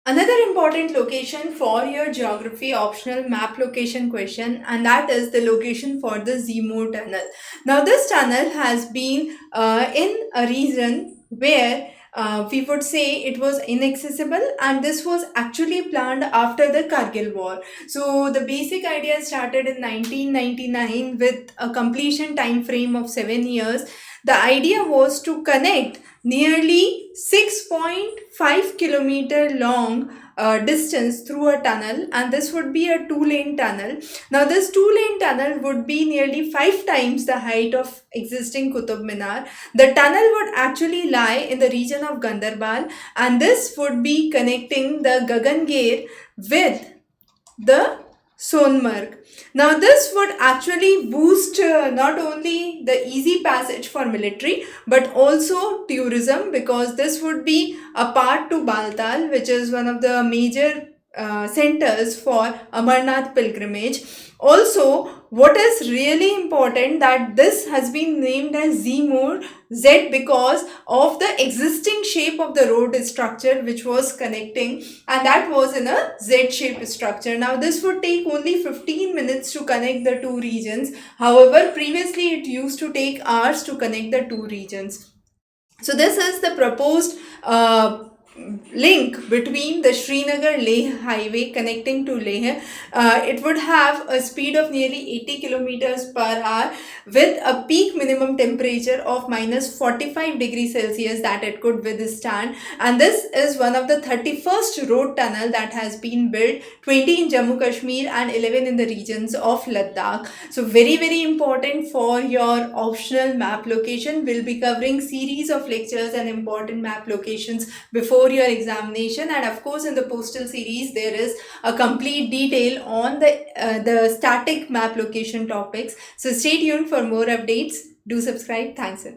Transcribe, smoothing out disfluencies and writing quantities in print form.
Another important location for your geography optional map location question, and that is the location for the Zemo tunnel. Now, this tunnel has been in a region where we would say it was inaccessible, and this was actually planned after the Kargil war. So, the basic idea started in 1999 with a completion time frame of 7 years. The idea was to connect nearly 6.5 kilometer long distance through a tunnel, and this would be a two-lane tunnel. Now this two-lane tunnel would be nearly 5 times the height of existing Qutub Minar. The tunnel would actually lie in the region of Gandarbal, and this would be connecting the Gagangir with the Sonmarg. Now, this would actually boost not only the easy passage for military but also tourism, because this would be a part to Baltal, which is one of the major centers for Amarnath pilgrimage. Also, what is really important that this has been named as Zimur Z because of the existing shape of the road structure which was connecting, and that was in a Z shaped structure. Now, this would take only 15 minutes to connect the two regions. However, previously it used to take hours to connect the two regions. So this is the proposed link between the Srinagar Leh highway connecting to Leh. It would have a speed of nearly 80 kilometers per hour with a peak minimum temperature of minus 45 degrees Celsius that it could withstand. And this is one of the 31st road tunnel that has been built, 20 in Jammu Kashmir and 11 in the regions of Ladakh. So very important for your optional map location. We'll be covering series of lectures and important map locations before your examination, and of course in the postal series there is a complete detail on the static map location topics. So stay tuned for more updates. Do subscribe. Thanks.